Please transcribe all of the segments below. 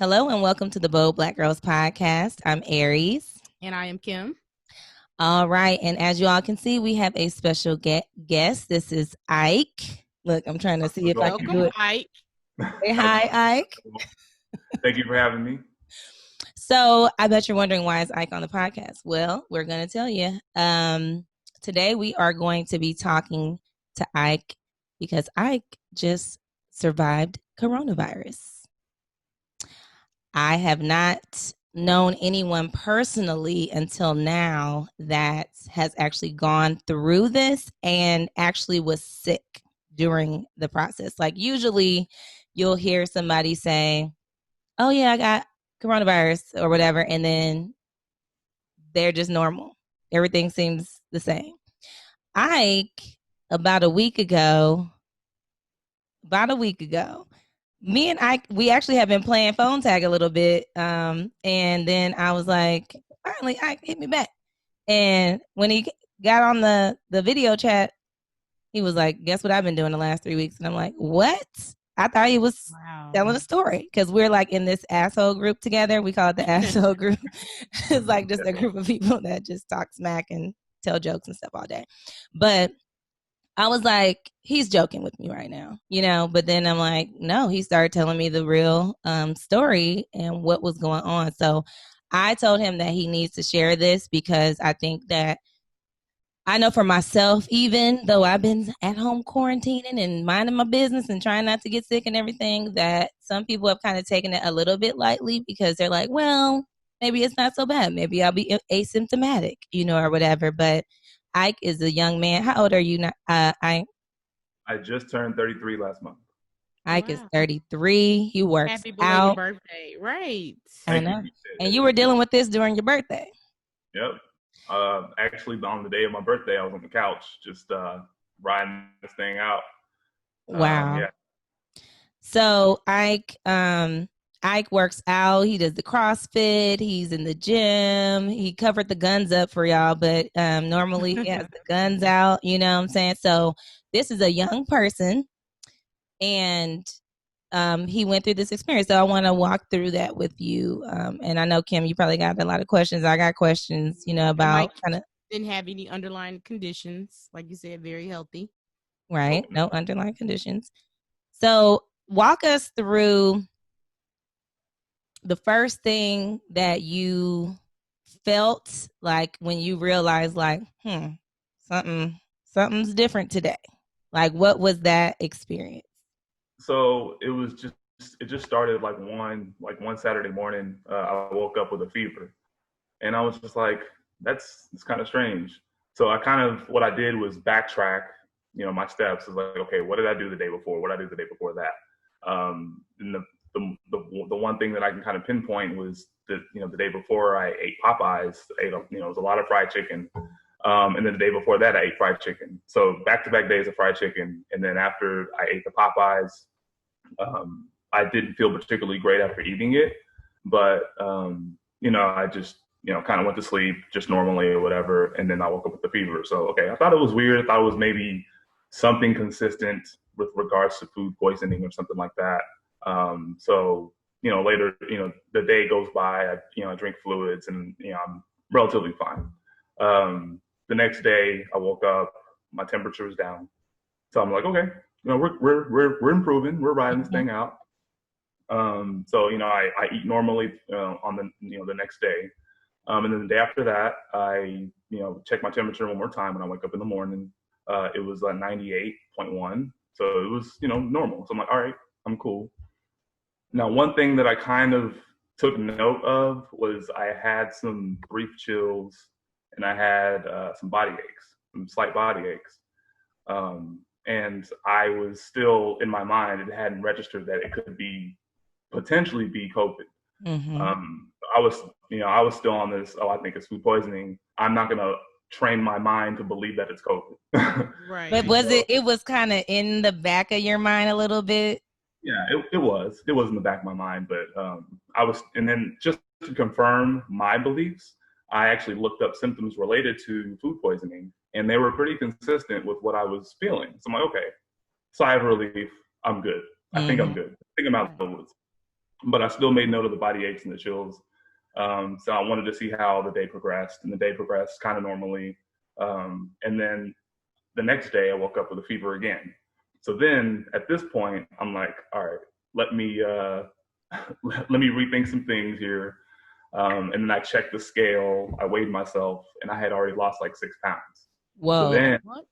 Hello and welcome to the Bold Black Girls Podcast. I'm Aries. And I am Kim. All right. And as you all can see, we have a special guest. This is Ike. Look, I'm trying to see if I can do it. Ike. Say hi, Ike. Thank you for having me. So I bet you're wondering, why is Ike on the podcast? Well, we're going to tell you. Today we are going to be talking to Ike because Ike just survived coronavirus. I have not known anyone personally until now that has actually gone through this and actually was sick during the process. Like usually you'll hear somebody say, oh yeah, I got coronavirus or whatever, and then they're just normal. Everything seems the same. Ike, about a week ago, me and Ike, we actually have been playing phone tag a little bit. And then I was like, finally, Ike hit me back. And when he got on the video chat, he was like, guess what I've been doing the last 3 weeks? And I'm like, what? I thought he was telling a story because we're like in this asshole group together. We call it the asshole group. It's like just a group of people that just talk smack and tell jokes and stuff all day. But I was like, he's joking with me right now, but then I'm like, no, he started telling me the real story and what was going on. So I told him that he needs to share this because I think that I know for myself, even though I've been at home quarantining and minding my business and trying not to get sick and everything, that some people have kind of taken it a little bit lightly because they're like, well, maybe it's not so bad. Maybe I'll be asymptomatic, or whatever. But Ike is a young man. How old are you now, Ike? I just turned 33 last month. Ike is 33. He works Happy out. birthday. Right. I know. And you were dealing with this during your birthday. Yep. Actually, on the day of my birthday, I was on the couch just riding this thing out. Wow. Yeah. So Ike works out. He does the CrossFit. He's in the gym. He covered the guns up for y'all, but normally he has the guns out. You know what I'm saying? So this is a young person, and he went through this experience. So I want to walk through that with you. And I know, Kim, you probably got a lot of questions. I got questions, about kind of. Didn't have any underlying conditions. Like you said, very healthy. Right. No underlying conditions. So walk us through the first thing that you felt like when you realized like, something's different today. Like, what was that experience? So it just started like one Saturday morning. I woke up with a fever, and I was just like, it's kind of strange. So what I did was backtrack, my steps. Is like, okay, what did I do the day before? What did I do the day before that? And the one thing that I can kind of pinpoint was that, the day before I ate Popeyes, it was a lot of fried chicken. And then the day before that, I ate fried chicken. So back-to-back days of fried chicken. And then after I ate the Popeyes, I didn't feel particularly great after eating it. But, I just, kind of went to sleep just normally or whatever. And then I woke up with the fever. So, okay, I thought it was weird. I thought it was maybe something consistent with regards to food poisoning or something like that. So, later, the day goes by, I drink fluids and, I'm relatively fine. The next day I woke up, my temperature was down. So I'm like, okay, we're improving, we're riding this thing out. So, I eat normally, on the next day. And then the day after that, I, check my temperature one more time when I wake up in the morning. It was 98.1. So it was, normal. So I'm like, all right, I'm cool. Now, one thing that I kind of took note of was I had some brief chills and I had some body aches, some slight body aches. And I was still, in my mind, it hadn't registered that it could potentially be COVID. Mm-hmm. I was still on this, I think it's food poisoning. I'm not going to train my mind to believe that it's COVID. Right. But it was kind of in the back of your mind a little bit? Yeah, it was in the back of my mind, but and then just to confirm my beliefs, I actually looked up symptoms related to food poisoning, and they were pretty consistent with what I was feeling. So I'm like, okay, sigh of relief, I'm good. I think I'm good. I think I'm out of the woods. but I still made note of the body aches and the chills. So I wanted to see how the day progressed, and the day progressed kind of normally. And then the next day I woke up with a fever again. So then at this point, I'm like, all right, let me let me rethink some things here. And then I checked the scale, I weighed myself, and I had already lost like 6 pounds. So Whoa. then What?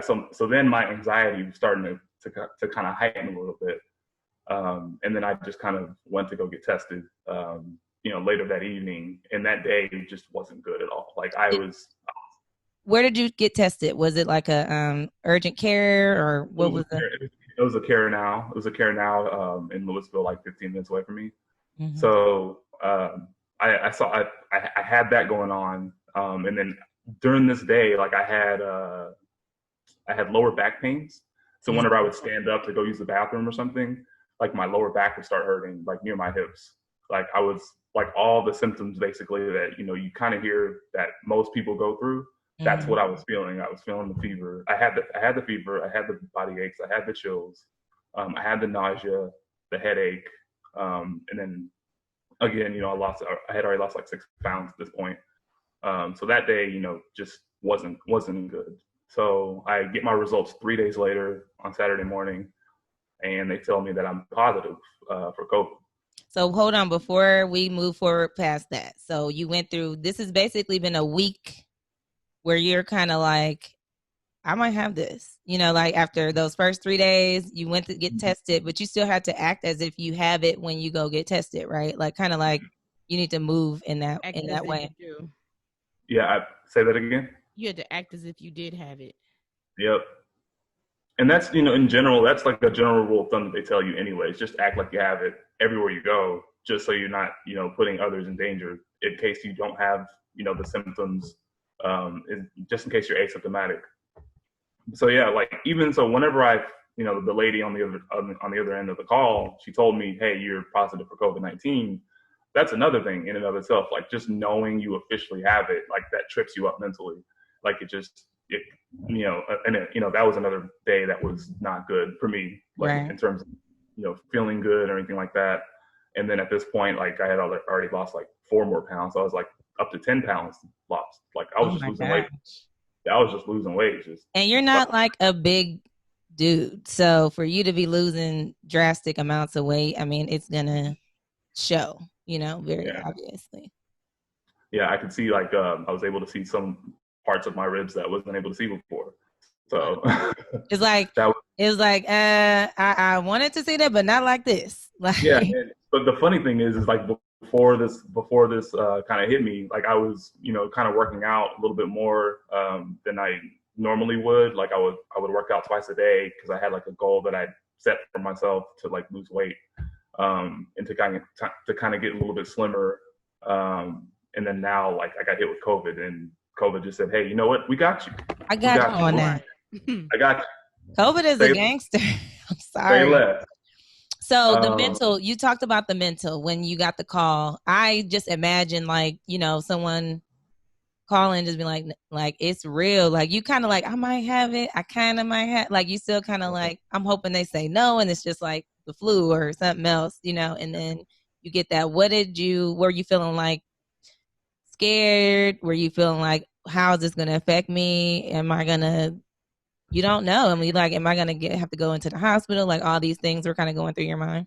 so then my anxiety was starting to kind of heighten a little bit. And then I just kind of went to go get tested, later that evening, and that day just wasn't good at all. Like Where did you get tested? Was it like a urgent care, or what was the? It was a care now. It was a care now in Louisville, like 15 minutes away from me. Mhm. So I had that going on, and then during this day, like I had lower back pains. So whenever I would stand up to go use the bathroom or something, like my lower back would start hurting, like near my hips. Like I was like all the symptoms basically that you kind of hear that most people go through. That's what I was feeling. I was feeling the fever. I had the fever. I had the body aches. I had the chills. I had the nausea, the headache, and then again, I had already lost like 6 pounds at this point. So that day, just wasn't good. So I get my results 3 days later on Saturday morning, and they tell me that I'm positive for COVID. So hold on, before we move forward past that. So you went through, this has basically been a week where you're kind of like, I might have this, like after those first 3 days, you went to get tested, but you still had to act as if you have it when you go get tested, right? Like kind of like you need to move in that way. Yeah, say that again. You had to act as if you did have it. Yep. And that's, in general, that's like a general rule of thumb that they tell you anyways. Just act like you have it everywhere you go, just so you're not, putting others in danger in case you don't have, the symptoms, just in case you're asymptomatic. So yeah, like even so, whenever the lady on the other end of the call, she told me, hey, you're positive for COVID-19. That's another thing in and of itself. Like just knowing you officially have it, like that trips you up mentally. Like that was another day that was not good for me, like right. in terms of, feeling good or anything like that. And then at this point, like I had already lost like 4 more pounds. So I was like up to 10 pounds lost. Like I was just losing weight. I was just losing weight. And you're not like a big dude. So for you to be losing drastic amounts of weight, I mean, it's going to show, very obviously. Yeah, I could see like I was able to see some parts of my ribs that I wasn't able to see before. So it's like I wanted to see that, but not like this. Like but the funny thing is like before this kind of hit me, like I was kind of working out a little bit more than I normally would. Like I would work out twice a day because I had like a goal that I set for myself to like lose weight and to kind of get a little bit slimmer. And then now like I got hit with COVID, and COVID just said, hey, you know what? We got you. I got you on that. I got you. COVID is a gangster. I'm sorry. They left. So the mental, you talked about the mental when you got the call. I just imagine like, someone calling, just be like, it's real. Like you kind of like, I might have it. I kind of might have, like, you still kind of like, I'm hoping they say no. And it's just like the flu or something else, and then you get that. Were you feeling like scared? Were you feeling like, how is this going to affect me? You don't know. I mean, like, am I going to have to go into the hospital? Like all these things were kind of going through your mind.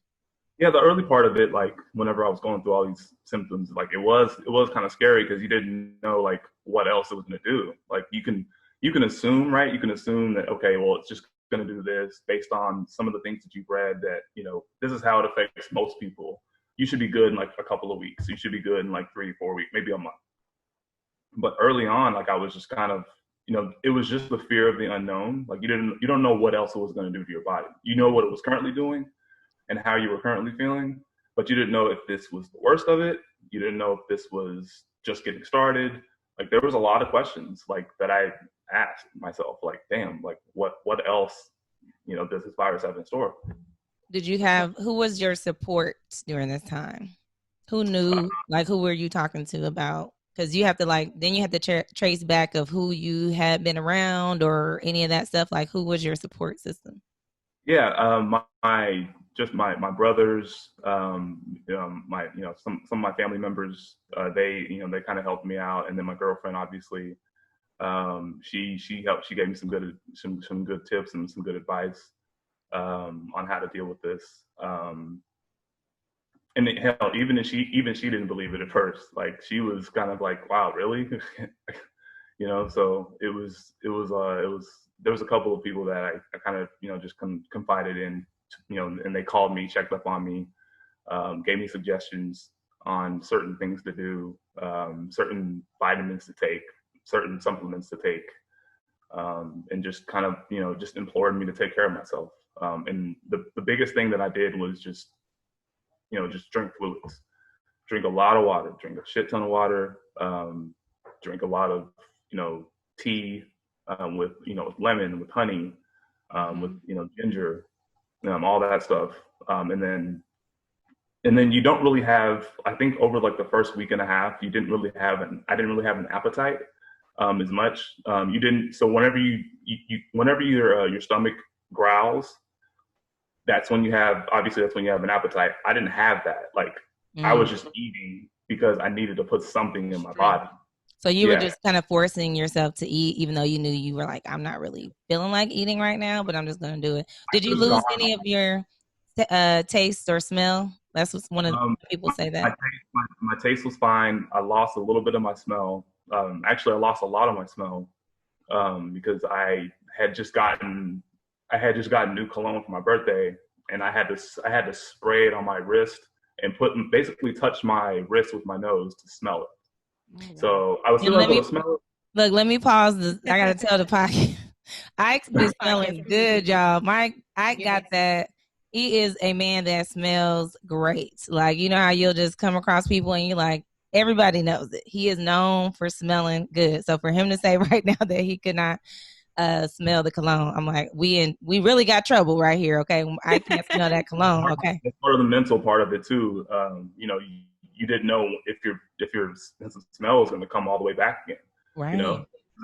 Yeah, the early part of it, like whenever I was going through all these symptoms, like it was kind of scary because you didn't know like what else it was going to do. Like you can assume, right? You can assume that, okay, well, it's just going to do this based on some of the things that you've read that, this is how it affects most people. You should be good in like a couple of weeks. You should be good in like 3 to 4 weeks, maybe a month. But early on, like I was just kind of, it was just the fear of the unknown. Like you don't know what else it was going to do to your body. You know what it was currently doing and how you were currently feeling, but you didn't know if this was the worst of it. You didn't know if this was just getting started. Like there was a lot of questions like that I asked myself, like, damn, like what else, does this virus have in store? Who was your support during this time? Who knew, like, who were you talking to about? Because you have to then you have to trace back of who you had been around or any of that stuff. Like, who was your support system? Yeah, my just my brothers, my some of my family members, they kind of helped me out, and then my girlfriend, obviously, she helped. She gave me some good tips and some good advice on how to deal with this. And hell, even she didn't believe it at first. Like, she was kind of like, "Wow, really?" So it was there was a couple of people that I kind of just confided in, and they called me, checked up on me, gave me suggestions on certain things to do, certain vitamins to take, certain supplements to take, and just kind of just implored me to take care of myself. And the biggest thing that I did was just drink fluids, drink a lot of water, drink a shit ton of water, drink a lot of tea, with with lemon, with honey, with ginger, all that stuff, and then you don't really have, I think over like the first week and a half, I didn't really have an appetite as much. You didn't. So whenever your stomach growls, that's when you have an appetite. I didn't have that. Like, I was just eating because I needed to put something in my body. So you were just kind of forcing yourself to eat, even though you knew you were like, I'm not really feeling like eating right now, but I'm just going to do it. Did you lose any of your taste or smell? That's what one of the people say that. My taste was fine. I lost a little bit of my smell. Actually, I lost a lot of my smell because I had just gotten new cologne for my birthday, and I had to spray it on my wrist and basically touch my wrist with my nose to smell it. So I was still able to smell it. Look, let me pause this. I gotta tell the podcast. Ike's been smelling good, y'all. Ike got that. He is a man that smells great. Like, how you'll just come across people and you're like, everybody knows it. He is known for smelling good. So for him to say right now that he could not smell the cologne, I'm like, we really got trouble right here. Okay, I can't smell that cologne. Okay, it's part of the mental part of it too. You didn't know if your sense of smell is going to come all the way back again. Right.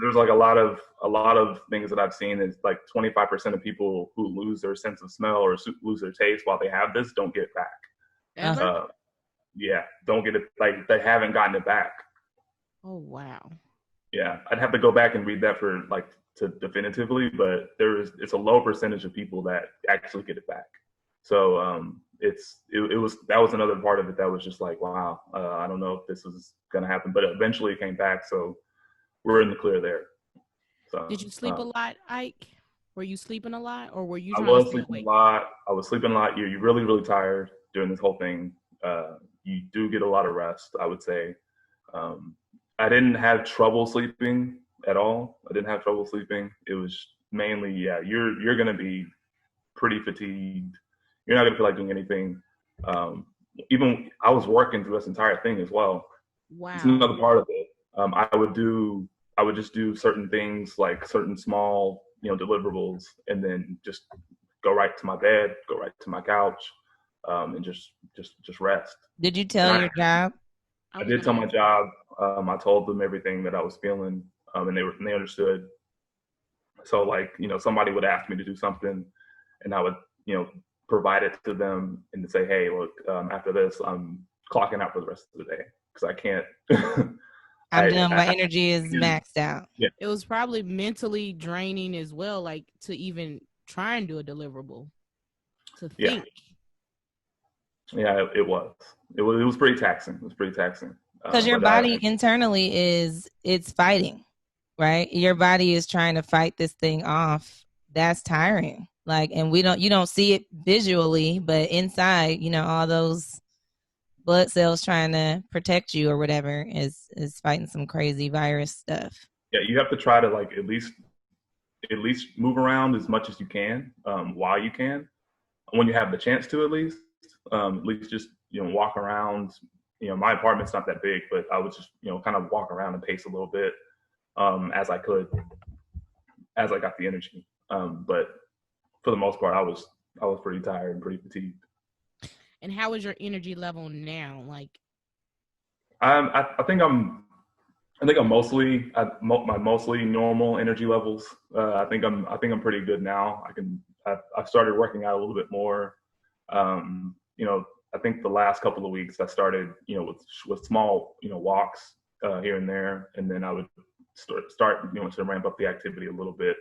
There's like a lot of things that I've seen is like 25% of people who lose their sense of smell or lose their taste while they have this don't get it back. Don't get it. Like, they haven't gotten it back. Oh wow. Yeah, I'd have to go back and read that for to definitively, but it's a low percentage of people that actually get it back. So that was another part of it that was just like, wow, I don't know if this is gonna happen, but eventually it came back, so we're in the clear there. So, did you sleep a lot, Ike? Were you sleeping a lot, or were you? I was sleeping a lot. I was sleeping a lot. You're really, really tired during this whole thing. You do get a lot of rest, I would say. I didn't have trouble sleeping at all. It was mainly, you're gonna be pretty fatigued. You're not gonna feel like doing anything. Even I was working through this entire thing as well. Wow. It's another part of it. I would just do certain things, like certain small, deliverables, and then just go right to my bed, go right to my couch, and just rest. Did you tell your job? I did tell my job. I told them everything that I was feeling, and they understood. So, like, somebody would ask me to do something, and I would, provide it to them and to say, hey, look, after this, I'm clocking out for the rest of the day because I can't. I'm done. My energy is maxed out. Yeah. It was probably mentally draining as well, like to even try and do a deliverable. To think. Yeah, it was. It was pretty taxing. Because your body internally it's fighting, right? Your body is trying to fight this thing off. That's tiring. Like, and you don't see it visually, but inside, all those blood cells trying to protect you or whatever is fighting some crazy virus stuff. Yeah, you have to try to at least move around as much as you can while you can, when you have the chance to at least just walk around. My apartment's not that big, but I would just kind of walk around and pace a little bit as I could, as I got the energy. But for the most part, I was pretty tired and pretty fatigued. And how is your energy level now? Like, I think I'm mostly at my mostly normal energy levels. I think I'm pretty good now. I've started working out a little bit more. You know, I think the last couple of weeks I started, you know, with small, you know, walks here and there, and then I would start, you know, to ramp up the activity a little bit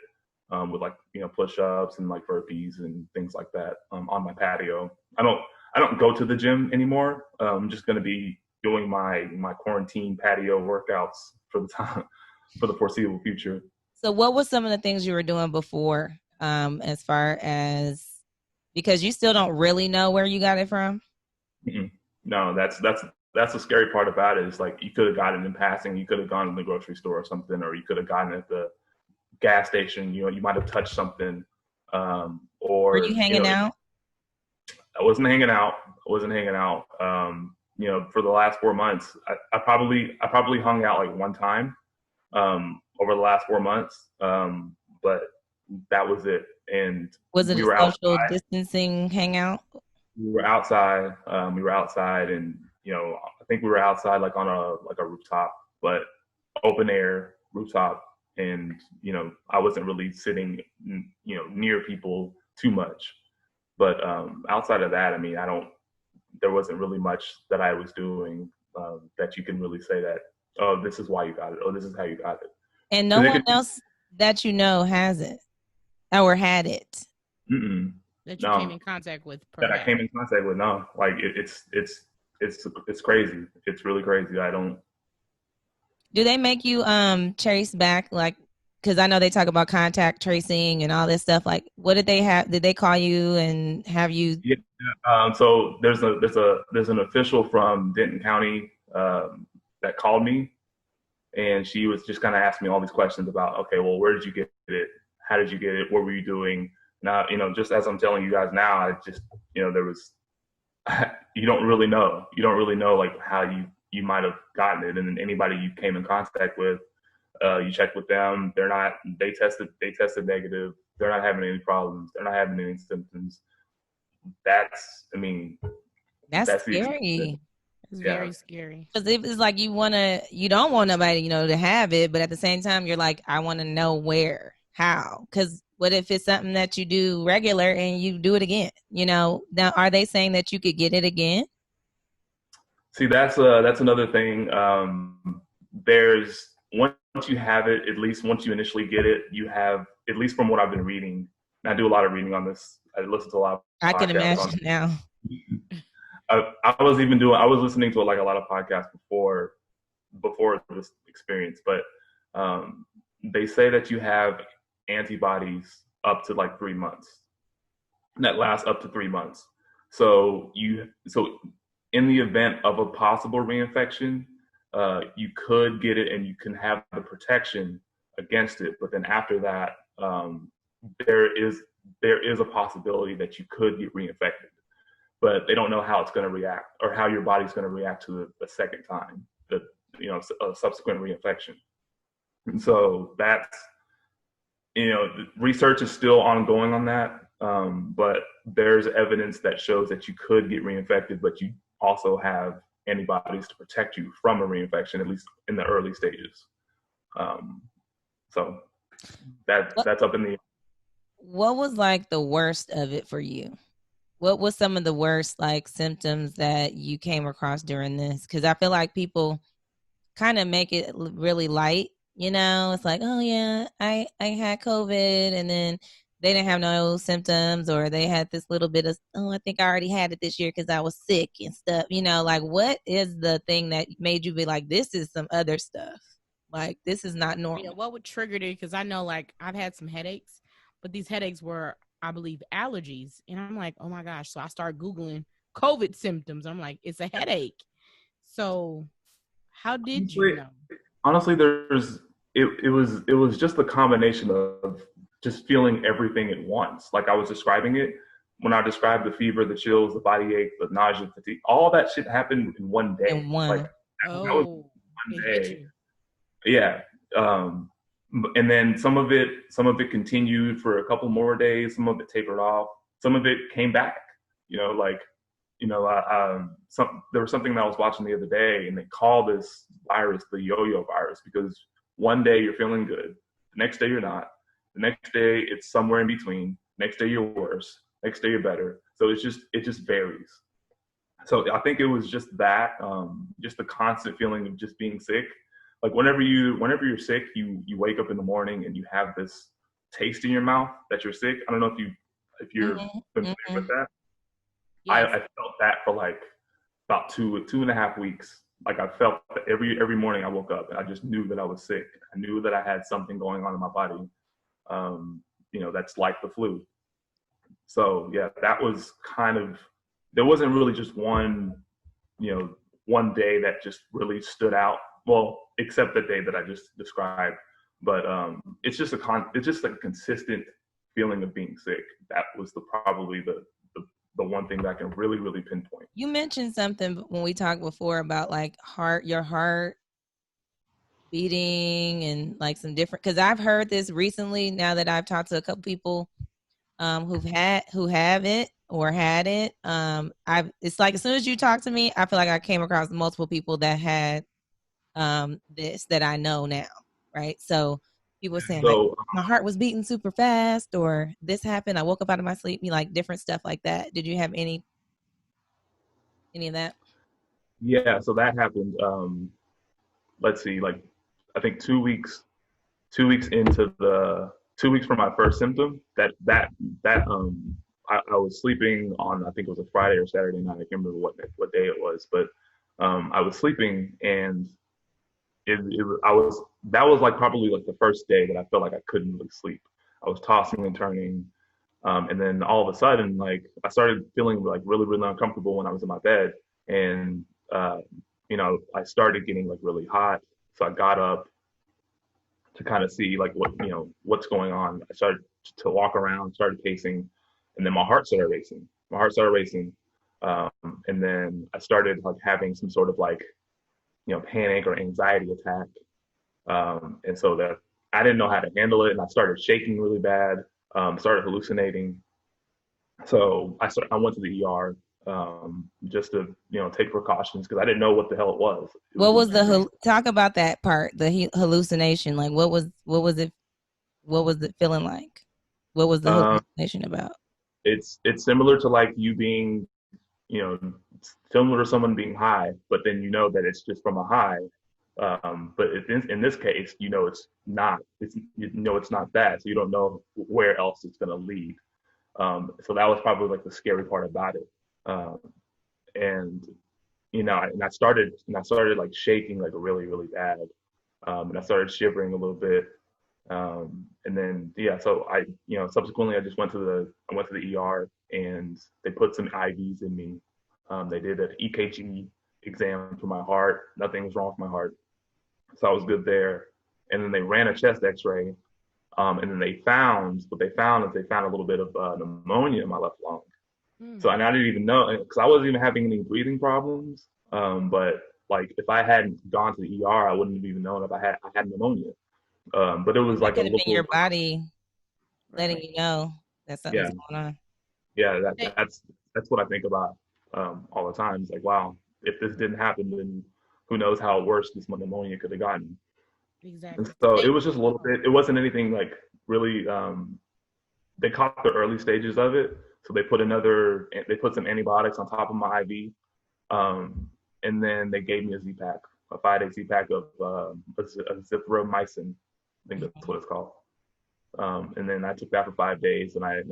with like, you know, push-ups and like burpees and things like that on my patio. I don't go to the gym anymore. I'm just going to be doing my quarantine patio workouts for the time for the foreseeable future. So what were some of the things you were doing before, as far as, because you still don't really know where you got it from? Mm-mm. No, that's the scary part about it. It's like you could have gotten it in passing. You could have gone to the grocery store or something, or you could have gotten it at the gas station. You know, you might have touched something, Were or you you know, hanging out? I wasn't hanging out. I wasn't hanging out. You know, for the last 4 months, I probably hung out like one time over the last 4 months, but that was it. And Was it we a were social outside. distancing hangout? We were outside. We were outside, and you know, I think we were outside like on a rooftop, but open air rooftop. And you know, I wasn't really sitting, you know, near people too much. But outside of that, I mean, there wasn't really much that I was doing that you can really say that, oh, this is why you got it, or this is how you got it. And no Because one else that you know has it or had it? That you came in contact with, that perhaps. I came in contact with, no. Like it's crazy. It's really crazy. I don't. Do they make you trace back, like, because I know they talk about contact tracing and all this stuff. Like, what did they have? Did they call you and have you? Yeah. So there's an official from Denton County that called me, and she was just kind of asking me all these questions about, okay, well, where did you get it? How did you get it? What were you doing? Now, you know, just as I'm telling you guys now, I just, you know, there was, you don't really know. You don't really know like how you might have gotten it, and then anybody you came in contact with, you checked with them. They tested negative. They're not having any problems. They're not having any symptoms. I mean, That's that's the experience. scary. It's Yeah. very scary. Because it's like you don't want nobody, you know, to have it, but at the same time, you're like, I want to know where, how. Because what if it's something that you do regular and you do it again? You know, now are they saying that you could get it again? See, that's another thing. There's once you have it, at least once you initially get it, you have, at least from what I've been reading. And I do a lot of reading on this. I listen to a lot of I can podcasts on imagine now. I was listening to like a lot of podcasts before this experience, but they say that you have antibodies up to like 3 months that last up to 3 months. So in the event of a possible reinfection, you could get it and you can have the protection against it. But then after that, there is a possibility that you could get reinfected, but they don't know how it's going to react or how your body's going to react to the second time, a subsequent reinfection. And so that's, you know, the research is still ongoing on that, but there's evidence that shows that you could get reinfected, but you also have antibodies to protect you from a reinfection, at least in the early stages. So that's up in the. What was like the worst of it for you? What was some of the worst like symptoms that you came across during this? Because I feel like people kind of make it really light. You know, it's like, oh yeah, I had COVID, and then they didn't have no symptoms, or they had this little bit of, oh, I think I already had it this year because I was sick and stuff. You know, like what is the thing that made you be like, this is some other stuff? Like this is not normal. Yeah, what would trigger it? Because I know, like, I've had some headaches, but these headaches were, I believe, allergies. And I'm like, oh my gosh. So I start Googling COVID symptoms. I'm like, it's a headache. So how did you know? Honestly, it was just a combination of just feeling everything at once. Like I was describing it, when I described the fever, the chills, the body ache, the nausea, fatigue, all that shit happened in one day. In one. Like that was one day. Yeah. And then some of it continued for a couple more days. Some of it tapered off. Some of it came back. You know, like, you know, there was something that I was watching the other day, and they call this virus the yo-yo virus, because one day you're feeling good, the next day you're not, the next day it's somewhere in between, next day you're worse, next day you're better. So it just varies. So I think it was just that, just the constant feeling of just being sick. Like whenever you're sick, you wake up in the morning and you have this taste in your mouth that you're sick. I don't know if you're Mm-hmm. familiar Mm-hmm. with that. Yes. I felt that for like about 2.5 weeks. Like I felt that every morning I woke up and I just knew that I was sick. I knew that I had something going on in my body, that's like the flu. So yeah, that was kind of, there wasn't really just you know, one day that just really stood out. Well, except the day that I just described. But it's just a consistent feeling of being sick. That was probably the one thing that I can really, really pinpoint. You mentioned something when we talked before about like your heart beating and like some different, because I've heard this recently now that I've talked to a couple people who have it or had it. It's like as soon as you talk to me, I feel like I came across multiple people that had this that I know now, right? So people saying like So my heart was beating super fast, or this happened, I woke up out of my sleep, like different stuff like that. Did you have any of that? yeah, so that happened. Let's see, like I think 2 weeks into the 2 weeks from my first symptom, I was sleeping on, I think it was a Friday or Saturday night. I can't remember what day it was, but I was sleeping and I was that was like probably like the first day that I felt like I couldn't really sleep. I was tossing and turning, and then all of a sudden, like I started feeling like really really uncomfortable when I was in my bed, and uh, I started getting like really hot. So I got up to kind of see like what's going on. I started to walk around, started pacing, and then my heart started racing. My heart started racing, um, and then I started like having some sort of like panic or anxiety attack, and so that I didn't know how to handle it, and I started shaking really bad, started hallucinating. So I went to the ER, just to take precautions because I didn't know what the hell it was. It was What was just Right. talk about that part, the hallucination? Like what was it feeling like? What was the um, hallucination about? it's similar to like you being you know similar to someone being high, but then you know that it's just from a high. But in this case, it's not. It's not that, so you don't know where else it's going to lead. So that was probably like the scary part about it. Um, and and I started like shaking like really really bad, and I started shivering a little bit. And then yeah, so subsequently I went to the ER and they put some IVs in me. They did an EKG exam for my heart. Nothing was wrong with my heart, so I was good there. And then they ran a chest X-ray, and then they found a little bit of pneumonia in my left lung. So Mm. and I didn't even know because I wasn't even having any breathing problems. But like if I hadn't gone to the ER, I wouldn't have even known if I had pneumonia. But it was That like a could have been little, your body letting Right. you know that yeah, something's going on. yeah. Hey, That's what I think about all the time. It's like, wow, if this didn't happen, then who knows how worse this pneumonia could have gotten. And exactly. so it Hey, was just a little bit. It wasn't anything like really. They caught the early stages of it, so they put some antibiotics on top of my IV, and then they gave me a Z pack, a 5-day Z pack of azithromycin. I think that's what it's called. And then I took that for 5 days, and I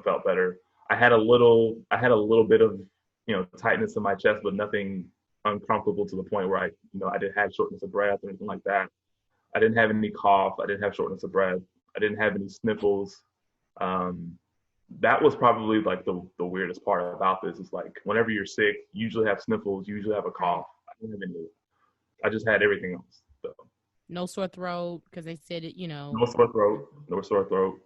felt better. I had a little bit of tightness in my chest, but nothing uncomfortable to the point where I didn't have shortness of breath or anything like that. I didn't have any cough. I didn't have shortness of breath. I didn't have any sniffles. Um, that was probably like the weirdest part about this is like whenever you're sick, you usually have sniffles, you usually have a right. cough. I didn't have any. I just had everything else. So No sore throat because they said it, no sore throat, no sore throat.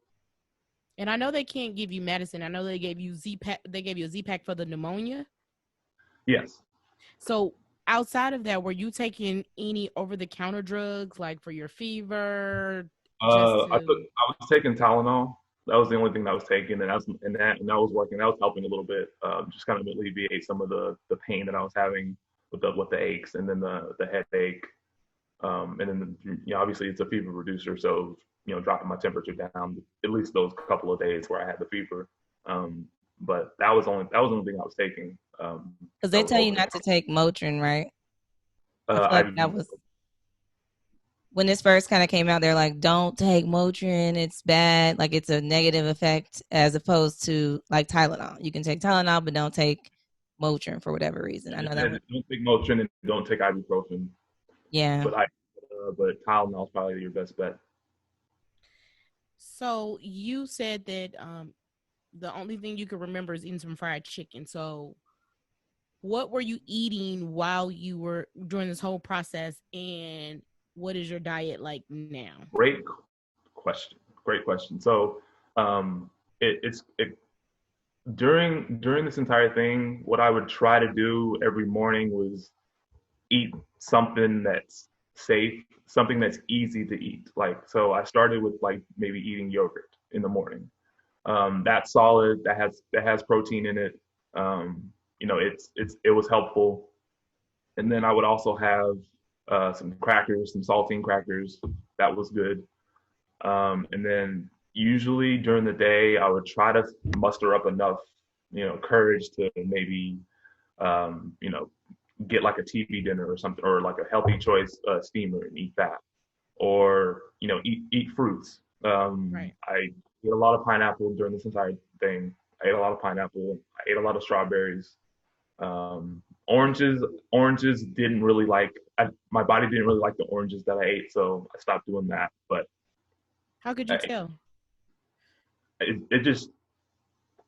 And I know they can't give you medicine. I know they gave you Z pack. They gave you a Z pack for the pneumonia. Yes. So outside of that, were you taking any over the counter drugs like for your fever? Just to I was taking Tylenol. That was the only thing that I was taking, and that was working. That was helping a little bit, just kind of alleviate some of the pain that I was having with the aches, and then the headache, and then obviously it's a fever reducer, so dropping my temperature down at least those couple of days where I had the fever. Um, but that was the only thing I was taking. Because they tell you not to take Motrin, right? I feel like that was when this first kind of came out. They're like, don't take Motrin, it's bad, like it's a negative effect, as opposed to like Tylenol. You can take Tylenol, but don't take Motrin for whatever reason. I know that one. Don't take Motrin and don't take ibuprofen. Yeah, but Tylenol is probably your best bet. So you said that the only thing you can remember is eating some fried chicken. So what were you eating while you were during this whole process, and what is your diet like now? Great question. So during this entire thing, what I would try to do every morning was eat something that's safe, something that's easy to eat. Like, so I started with like maybe eating yogurt in the morning. That's solid. That has protein in it. It was helpful. And then I would also have some crackers, some saltine crackers. That was good. And then usually during the day, I would try to muster up enough, courage to maybe, get like a TV dinner or something, or like a healthy choice steamer and eat that, or eat fruits. Right. I ate a lot of pineapple during this entire thing. I ate a lot of pineapple. I ate a lot of strawberries. Oranges didn't really like. My body didn't really like the oranges that I ate, so I stopped doing that. But how could you tell? It just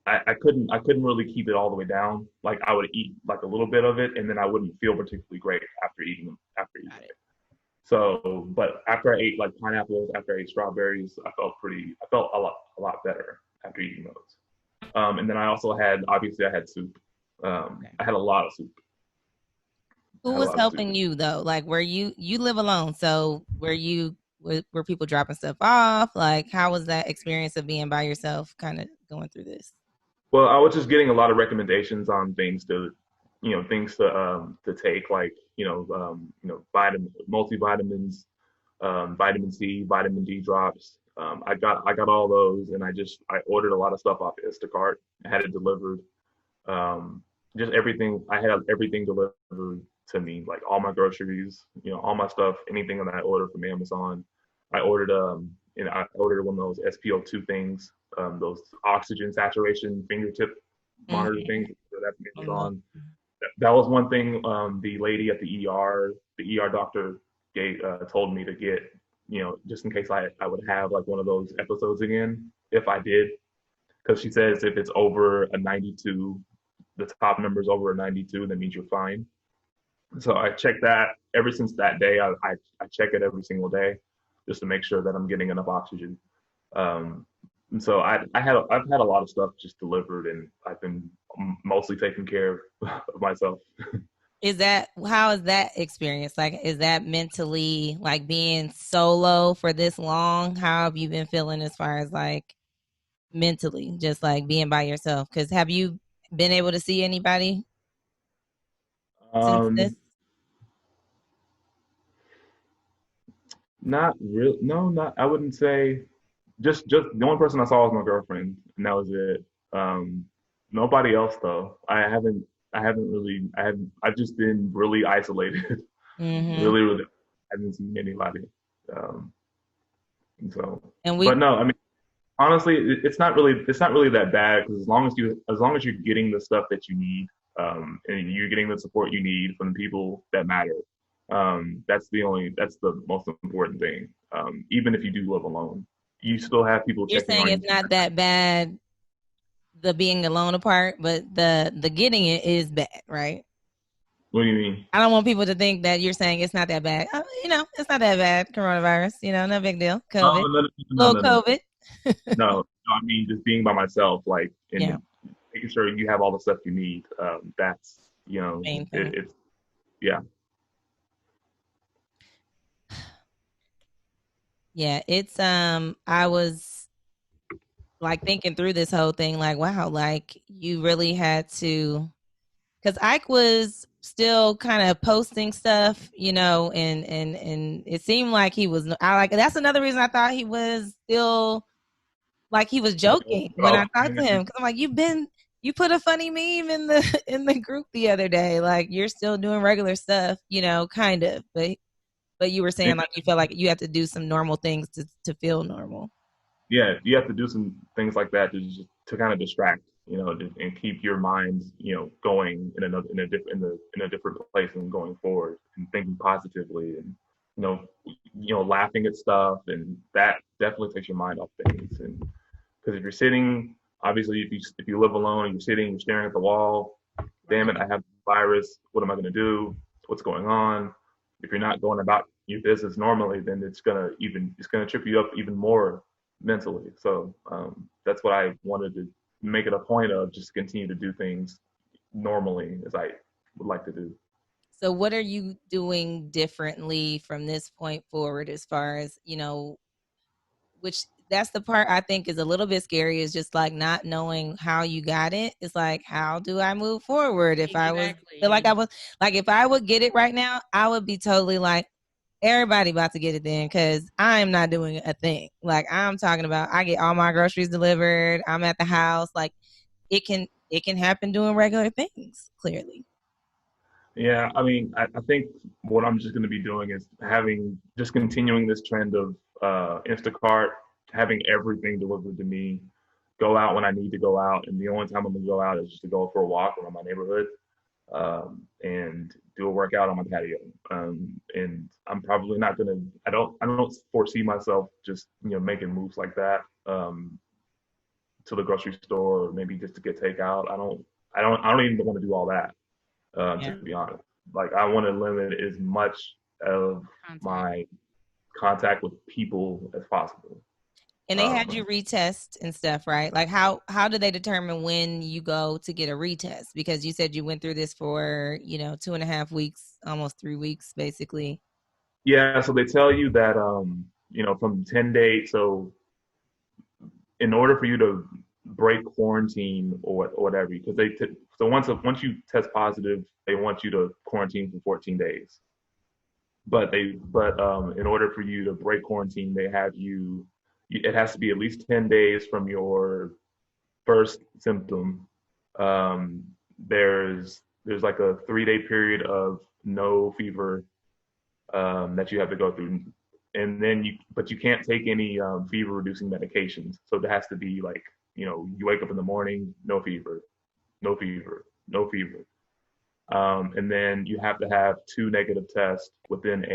I couldn't really keep it all the way down. Like I would eat like a little bit of it, and then I wouldn't feel particularly great after eating it. So, but after I ate like pineapples, after I ate strawberries, I felt a lot better after eating those. And then I also obviously I had soup. I had a lot of soup. Who was helping you though? Like, you live alone, so were people dropping stuff off? Like, how was that experience of being by yourself, kind of going through this? Well, I was just getting a lot of recommendations on things to take, like multivitamins, vitamin C, vitamin D drops. I got all those, and I ordered a lot of stuff off Instacart. I had it delivered. Just everything. I had everything delivered to me, like all my groceries, all my stuff, anything that I ordered from Amazon. I ordered I ordered one of those SpO2 things, those oxygen saturation fingertip monitor things. So that's Amazon. That was one thing. The lady at the ER doctor told me to get, just in case I would have like one of those episodes again if I did, because she says if it's over a 92, the top number is over a 92, that means you're fine. So I check that. Ever since that day, I check it every single day just to make sure that I'm getting enough oxygen. And so I've had a lot of stuff just delivered, and I've been mostly taking care of myself. How is that experience? Like, is that mentally, like, being solo for this long? How have you been feeling as far as like mentally, just like being by yourself? Because have you been able to see anybody since this? Not really. No, not. I wouldn't say. Just the only person I saw was my girlfriend, and that was it. Nobody else though. I've just been really isolated. Really, really, I haven't seen anybody. But no, I mean, honestly, it's not really that bad, because as long as you're getting the stuff that you need, and you're getting the support you need from the people that matter, that's the most important thing. Even if you do live alone, you still have people. You're saying it's not that bad, the being alone apart, but the getting it is bad, right? What do you mean? I don't want people to think that you're saying it's not that bad. It's not that bad. Coronavirus, no big deal. COVID, no. COVID. No, I mean just being by myself, like, and making sure you have all the stuff you need. That's main thing. It's yeah. Yeah, it's I was like thinking through this whole thing, like, wow, like you really had to, because Ike was still kind of posting stuff, and it seemed like he was. That's another reason I thought he was still like he was joking when I talked to him, because I'm like, you've been You put a funny meme in the group the other day, like you're still doing regular stuff, kind of, but you were saying like you feel like you have to do some normal things to feel normal. Yeah, you have to do some things like that to kind of distract, and keep your mind, going in a different place and going forward and thinking positively and laughing at stuff, and that definitely takes your mind off things. And because if you're sitting, obviously, if you live alone and you're sitting, you're staring at the wall, damn it, I have the virus. What am I going to do? What's going on? If you're not going about your business normally, then it's gonna trip you up even more mentally. So that's what I wanted to make it a point of, just continue to do things normally as I would like to do. So what are you doing differently from this point forward as far as, which that's the part I think is a little bit scary, is just like not knowing how you got it. It's like, how do I move forward? If I would get it right now, I would be totally like, everybody about to get it then, because I'm not doing a thing. Like, I'm talking about, I get all my groceries delivered. I'm at the house. Like, it can happen doing regular things, clearly. Yeah, I mean, I think what I'm just going to be doing is just continuing this trend of Instacart, having everything delivered to me, go out when I need to go out. And the only time I'm going to go out is just to go for a walk around my neighborhood, and do a workout on my patio. And I'm probably not going to, I don't foresee myself just, making moves like that, to the grocery store, or maybe just to get takeout. I don't even want to do all that. To be honest, like, I want to limit as much of my contact with people as possible. And they had you retest and stuff, right? Like, how do they determine when you go to get a retest? Because you said you went through this for 2.5 weeks, almost 3 weeks, basically. Yeah, so they tell you that from 10 days. So in order for you to break quarantine or whatever, because so once you test positive, they want you to quarantine for 14 days. But in order for you to break quarantine, they have it has to be at least 10 days from your first symptom. There's like a 3-day period of no fever, that you have to go through, and then you can't take any fever reducing medications. So it has to be like, you wake up in the morning, no fever, no fever, no fever. And then you have to have 2 negative tests within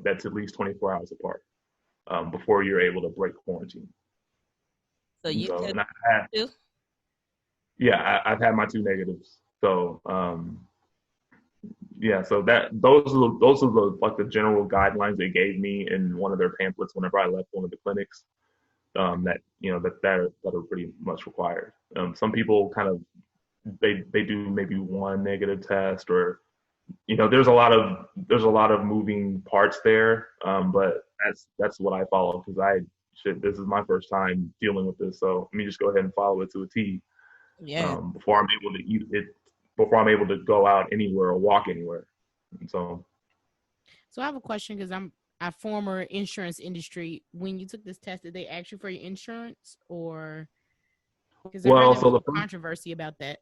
that's at least 24 hours apart, before you're able to break quarantine. So you took two? Yeah, I've had my 2 negatives. So yeah, so those are the general guidelines they gave me in one of their pamphlets whenever I left one of the clinics. That are pretty much required. Some people kind of they do maybe 1 negative test, or there's a lot of moving parts there. But that's what I follow, because this is my first time dealing with this, so let me just go ahead and follow it to a T. Yeah. Before I'm able to eat it, before I'm able to go out anywhere or walk anywhere. And so I have a question, because I'm a former insurance industry. When you took this test, did they ask you for your insurance, or because I heard there was controversy about that?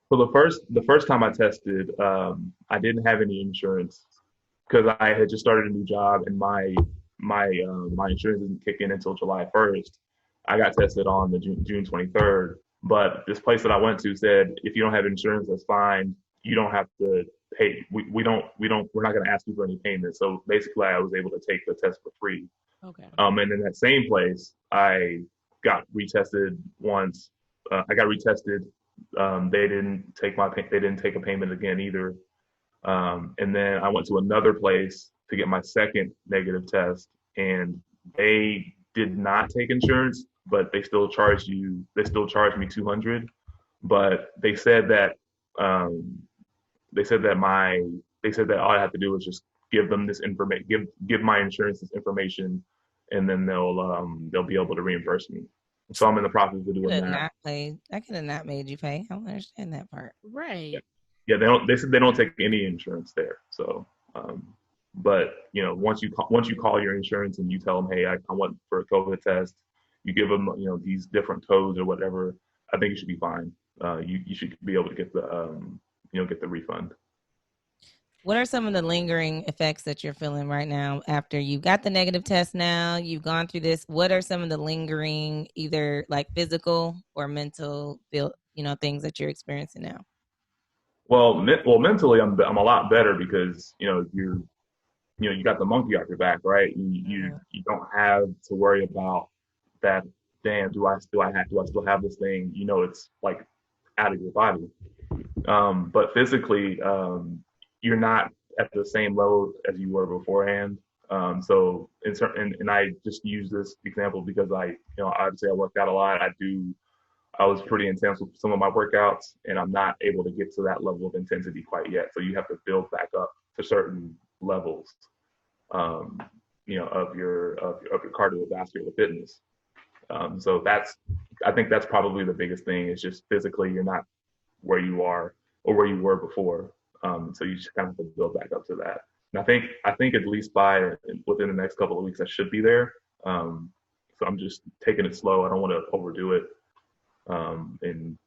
So the first time I tested, I didn't have any insurance because I had just started a new job, and my insurance didn't kick in until July 1st. I got tested on the June 23rd, but this place that I went to said, if you don't have insurance, that's fine. You don't have to pay. We're not going to ask you for any payment. So basically, I was able to take the test for free. Okay. And in that same place, I got retested once. I got retested. They didn't take a payment again either. And then I went to another place to get my second negative test, and they did not take insurance, but they still charged me $200. But they said that all I have to do is just give them this information, give my insurance this information, and then they'll be able to reimburse me. So I'm in the process of doing that. I could have not made you pay. I don't understand that part. Right. Yeah, they said they don't take any insurance there. So, but once you call your insurance and you tell them, hey, I went for a COVID test, you give them, these different codes or whatever, I think you should be fine. You should be able to get the refund. What are some of the lingering effects that you're feeling right now after you got the negative test now, you've gone through this? What are some of the lingering, either like physical or mental, things that you're experiencing now? Well, mentally, I'm a lot better because you got the monkey off your back, right? You don't have to worry about that. Damn, do I still have this thing? It's like out of your body. But physically, you're not at the same level as you were beforehand. So and I just use this example because obviously I worked out a lot. I was pretty intense with some of my workouts, and I'm not able to get to that level of intensity quite yet. So you have to build back up to certain levels, of your cardiovascular fitness. So I think that's probably the biggest thing. Is just physically you're not where you are or where you were before. So you just kind of have to build back up to that. And I think at least within the next couple of weeks I should be there. So I'm just taking it slow. I don't want to overdo it, and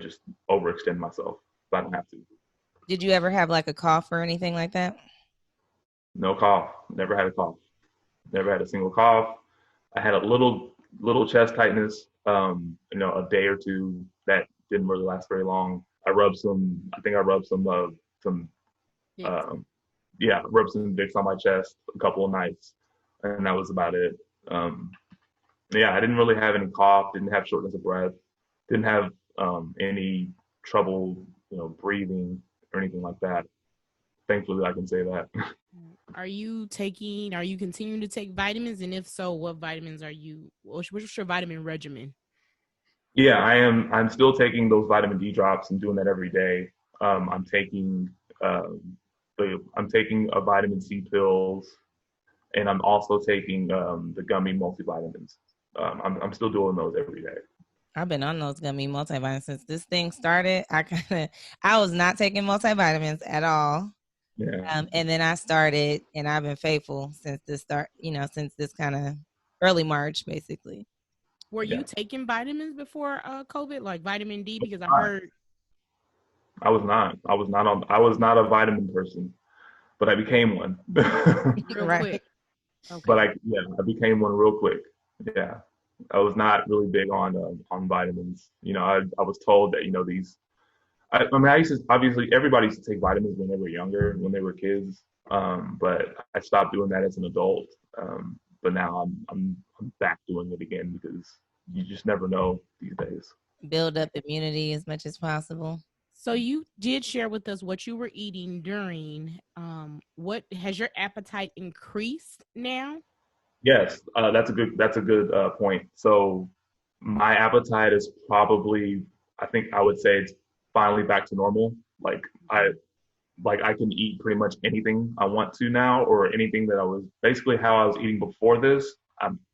just overextend myself if I don't have to. Did you ever have like a cough or anything like that? No cough. Never had a cough. Never had a single cough. I had a little chest tightness, a day or two that didn't really last very long. I rubbed some rubbed some Vicks on my chest a couple of nights, and that was about it. I didn't really have any cough, didn't have shortness of breath, didn't have any trouble, breathing or anything like that. Thankfully, I can say that. Are you continuing to take vitamins? And if so, what vitamins what's your vitamin regimen? Yeah, I am. I'm still taking those vitamin D drops and doing that every day. I'm taking a vitamin C pills, and I'm also taking the gummy multivitamins. I'm still doing those every day. I've been on those gummy multivitamins since this thing started. I was not taking multivitamins at all. Yeah. And then I started, and I've been faithful since this kind of early March, basically. Were you taking vitamins before COVID, like vitamin D? Because I heard. I was not. I was not a vitamin person, but I became one. Real quick. Okay. But I became one real quick. Yeah. I was not really big on vitamins. I was told that, these, I used to, obviously everybody used to take vitamins when they were younger, when they were kids. But I stopped doing that as an adult. But now I'm back doing it again because you just never know these days. Build up immunity as much as possible. So you did share with us what you were eating during. What has your appetite increased now? Yes, that's a good point. So my appetite is probably, I think I would say it's finally back to normal. Like I can eat pretty much anything I want to now, or anything that I was basically how I was eating before this.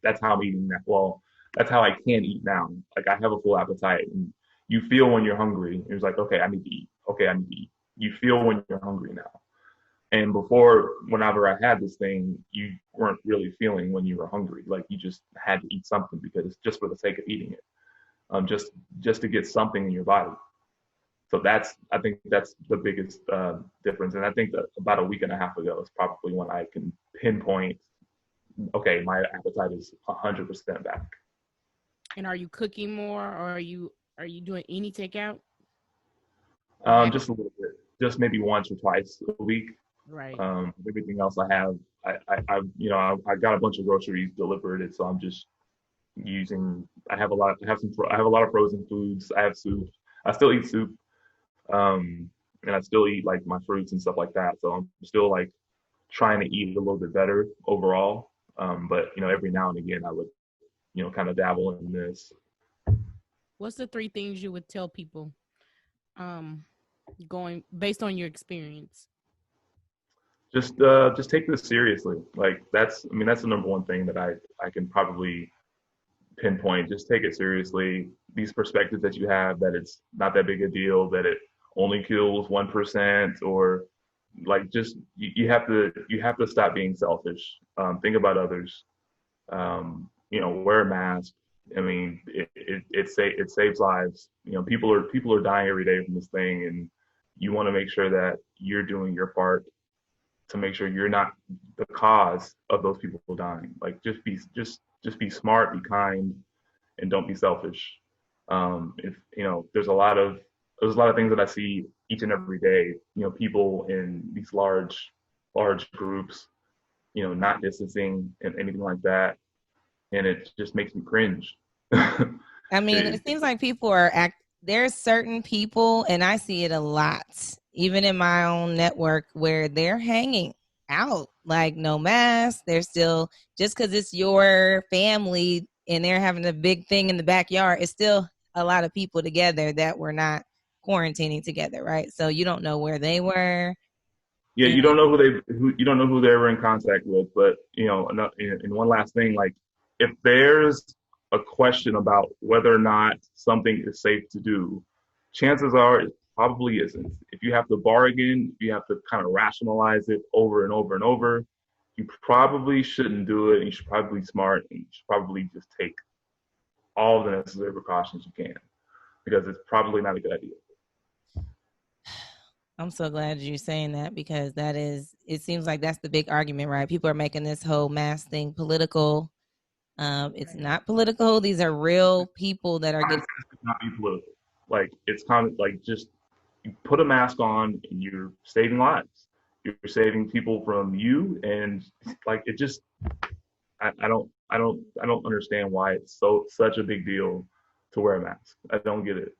That's how I'm eating now. Well, that's how I can eat now. Like I have a full appetite, and you feel when you're hungry. It's like, okay, I need to eat. Okay, I need to eat. You feel when you're hungry now. And before, whenever I had this thing, you weren't really feeling when you were hungry. Like you just had to eat something because just for the sake of eating it, just to get something in your body. So I think that's the biggest difference. And I think that about a week and a half ago is probably when I can pinpoint, okay, my appetite is 100% back. And are you cooking more, or are you doing any takeout? Just a little bit, just maybe once or twice a week. Right. Everything else I have, I got a bunch of groceries delivered, so I'm just using. I have a lot of frozen foods. I have soup. I still eat soup, and I still eat like my fruits and stuff like that. So I'm still like trying to eat a little bit better overall. But every now and again I would, kind of dabble in this. What's the 3 things you would tell people, going based on your experience? Just take this seriously. Like that's the number one thing that I can probably pinpoint. Just take it seriously. These perspectives that you have, that it's not that big a deal, that it only kills 1%, or like just you have to stop being selfish. Think about others. Wear a mask. I mean, it saves lives. You know, people are dying every day from this thing, and you want to make sure that you're doing your part to make sure you're not the cause of those people dying. Like, just be smart, be kind, and don't be selfish. If you know, there's a lot of things that I see each and every day. You know, people in these large groups, you know, not distancing and anything like that, and it just makes me cringe. I mean, it, it seems like people are there's certain people, and I see it a lot, even in my own network, where they're hanging out like no mask. They're still, just because it's your family and they're having a big thing in the backyard, it's still a lot of people together that were not quarantining together, right? So you don't know where they were. yeah, And you don't know you don't know who they were in contact with, but you know, and one last thing, like if there's a question about whether or not something is safe to do, chances are it probably isn't. If you have to bargain, if you have to kind of rationalize it over and over and over, you probably shouldn't do it. And you should probably be smart, and you should probably just take all the necessary precautions you can, because it's probably not a good idea. I'm so glad you're saying that, because that is, it seems like that's the big argument, right? People are making this whole mask thing political. It's not political. These are real people that are Common getting. sense should not be political. Like it's kind of like just you put a mask on and you're saving lives. You're saving people from you, and like it just I don't understand why it's such a big deal to wear a mask. I don't get it.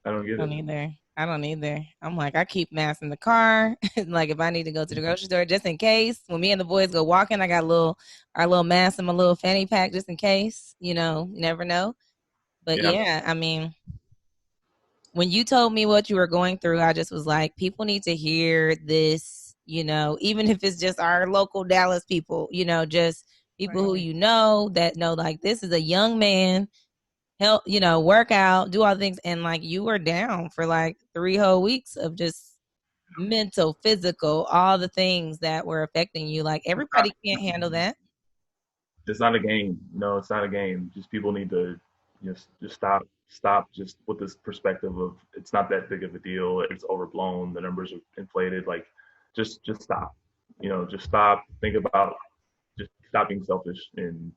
I don't get I it. don't either. I don't either. I'm like, I keep masks in the car. Like if I need to go to the grocery store, just in case. When me and the boys go walking, I got our little mask in my little fanny pack, just in case. You know, you never know. But Yeah, yeah, I mean, when you told me what you were going through, I just was like, people need to hear this, you know, even if it's just our local Dallas people, you know, just people who you know that know, like, this is a young man, help, you know, work out, do all the things. And like, you were down for like 3 whole weeks of just mental, physical, all the things that were affecting you. Like, everybody can't handle that. it's not a game. No, it's not a game. Just people need to just stop just with this perspective of it's not that big of a deal. It's overblown. The numbers are inflated. Like just stop. You know, just stop. Think about just stop being selfish and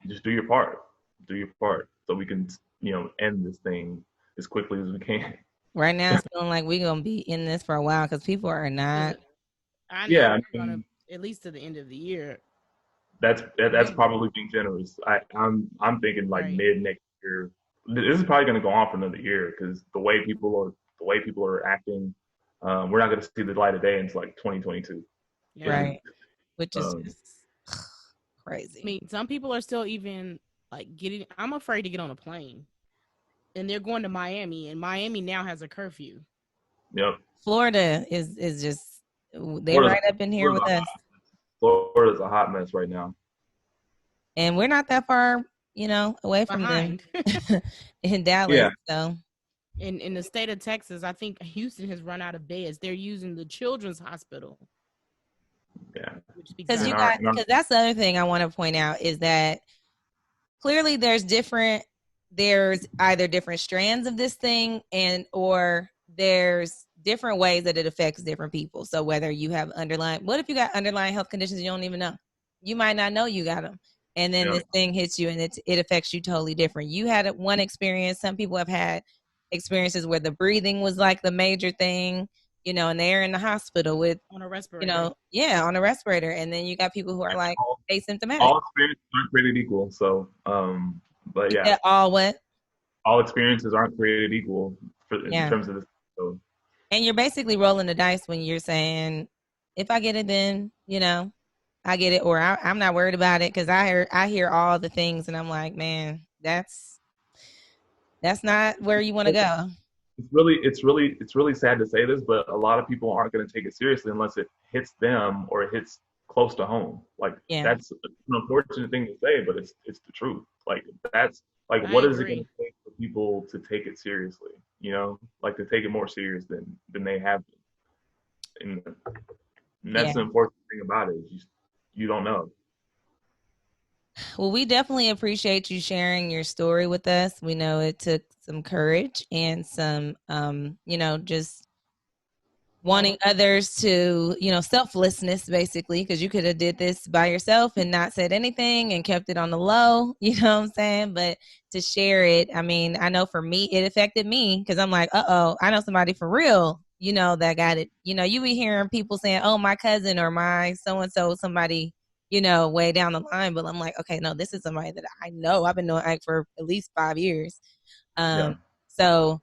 just do your part. Do your part so we can end this thing as quickly as we can. Right now, it's feeling like we're going to be in this for a while, because people are not. I know Yeah, I we're mean, gonna at least to the end of the year. that's probably being generous. I'm thinking like Right. mid next year. This is probably going to go on for another year because the way people are acting, we're not going to see the light of day until like 2022. Yeah. Right. Which is Um, just I crazy. mean, some people are still even like getting. I'm afraid to get on a plane, and they're going to Miami, and Miami now has a curfew. yep. Florida is just, they're Florida's, right up in here Florida's, with a us. hot, Florida's a hot mess right now. And we're not that far, you know, away from them Behind. in Dallas. Yeah. So In the state of Texas, I think Houston has run out of beds. They're using the children's hospital, Yeah. which speaks because In you volumes. got, because that's the other thing I want to point out is that clearly there's either different strands of this thing, and or there's different ways that it affects different people. So whether you have what if you got underlying health conditions you don't even know? You might not know you got them, and then Yeah. this thing hits you and it affects you totally different. You had one experience. Some people have had experiences where the breathing was like the major thing, you know, and they're in the hospital with, On a you respirator. know, yeah, on a respirator. And then you got people who are like All, asymptomatic. all experiences aren't created equal. So, but You yeah, said all what? all experiences aren't created equal in Yeah. terms of this. So, And you're basically rolling the dice when you're saying, if I get it, then, you know, I get it, or I'm not worried about it, because I hear all the things and I'm like, man, that's not where you want to go. it's really sad to say this, but a lot of people aren't going to take it seriously unless it hits them or it hits close to home. Like Yeah. that's an unfortunate thing to say, but it's the truth. Like that's like I what is it going agree. to take for people to take it seriously? You know, like to take it more serious than they have been. And that's Yeah. the unfortunate thing about it is you don't know. Well, we definitely appreciate you sharing your story with us. We know it took some courage and some, just wanting others to, selflessness basically, because you could have did this by yourself and not said anything and kept it on the low, you know what I'm saying? But to share it, I mean, I know for me, it affected me because I'm like, I know somebody for real, that got it. You be hearing people saying, oh, my cousin or my so-and-so, somebody, way down the line. But I'm like, okay, no, this is somebody that I know. I've been knowing Ike for at least 5 years. Yeah. So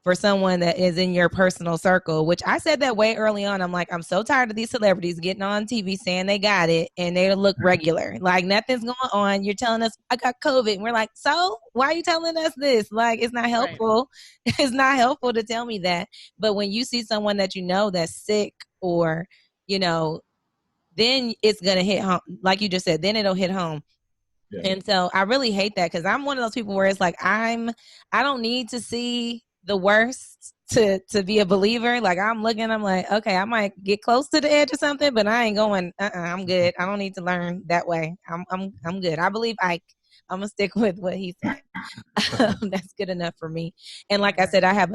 for someone that is in your personal circle, which I said that way early on. I'm like, I'm so tired of these celebrities getting on TV saying they got it and they look regular. Like nothing's going on. You're telling us I got COVID. And we're like, so why are you telling us this? Like, it's not helpful. Right. It's not helpful to tell me that. But when you see someone that you know that's sick or, then it's going to hit home. Like you just said, then it'll hit home. Yeah. And so I really hate that because I'm one of those people where it's like I don't need to see the worst to be a believer. Like I'm looking, I'm like, okay, I might get close to the edge or something, but I ain't going. I'm good. I don't need to learn that way. I'm good. I believe I'm gonna stick with what he said. That's good enough for me. And like I said, I have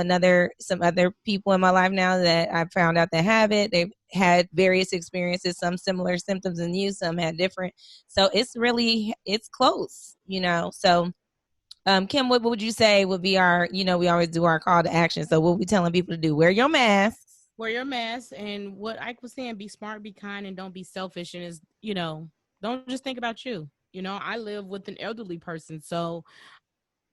some other people in my life now that I found out that have it. They've had various experiences, some similar symptoms than you, some had different. So it's close, So Kim, what would you say would be our, we always do our call to action. So what we telling people to do? Wear your masks. Wear your mask. And what Ike was saying, be smart, be kind, and don't be selfish. And don't just think about you. I live with an elderly person. So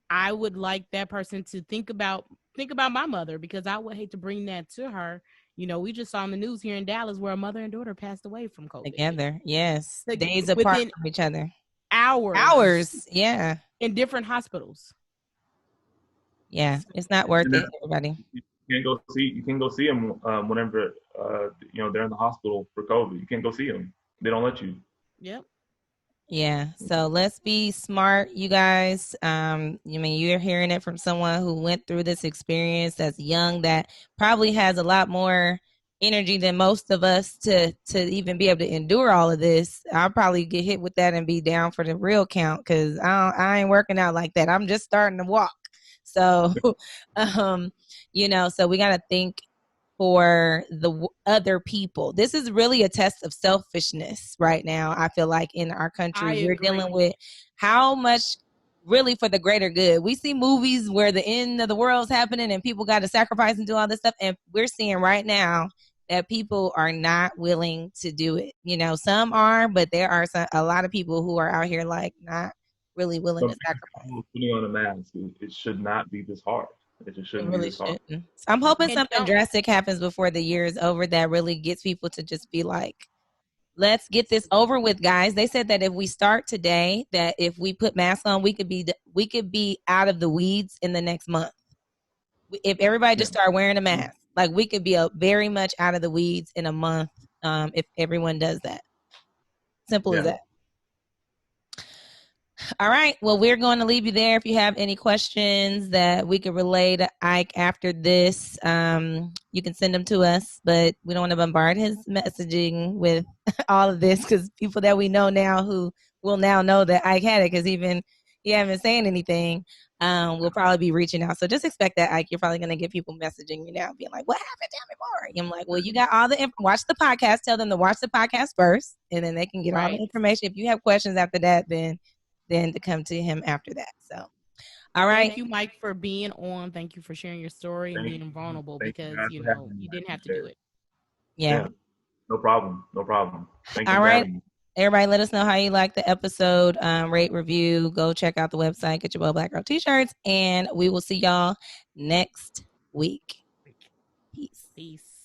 I would like that person to think about my mother, because I would hate to bring that to her. We just saw on the news here in Dallas where a mother and daughter passed away from COVID. Together, yes. Days apart from each other. Hours, yeah. In different hospitals. Yeah, it's not worth it, everybody. You can go see them whenever they're in the hospital for COVID. You can't go see them. They don't let you. Yep. Yeah. So let's be smart, you guys. You're hearing it from someone who went through this experience that's young, that probably has a lot more energy than most of us to even be able to endure all of this. I'll probably get hit with that and be down for the real count because I ain't working out like that. I'm just starting to walk. So, so we got to think for the other people. This is really a test of selfishness right now. I feel like in our country, we're dealing with how much really for the greater good. We see movies where the end of the world's happening and people got to sacrifice and do all this stuff. And we're seeing right now that people are not willing to do it. Some are, but there are a lot of people who are out here like not really willing to sacrifice. Putting on a mask, it should not be this hard. It just shouldn't be this hard. So I'm hoping something drastic happens before the year is over that really gets people to just be like, let's get this over with, guys. They said that if we start today, that if we put masks on, we could be out of the weeds in the next month. If everybody just start wearing a mask, like we could be very much out of the weeds in a month if everyone does that. Simple as that. All right. Well, we're going to leave you there. If you have any questions that we could relay to Ike after this, you can send them to us, but we don't want to bombard his messaging with all of this because people that we know now who will now know that Ike had it because even he haven't been saying anything, will probably be reaching out. So just expect that, Ike. You're probably going to get people messaging you now being like, what happened? Tell me more. I'm like, well, you got all the watch the podcast. Tell them to watch the podcast first, and then they can get all the information. If you have questions after that, then to come to him after that. So, all right. Thank you, Mike, for being on. Thank you for sharing your story and being vulnerable because, you didn't have to do it. Yeah. No problem. Thank you. All right. Everybody, let us know how you like the episode. Rate, review. Go check out the website. Get your Well Black Girl t-shirts. And we will see y'all next week. Peace.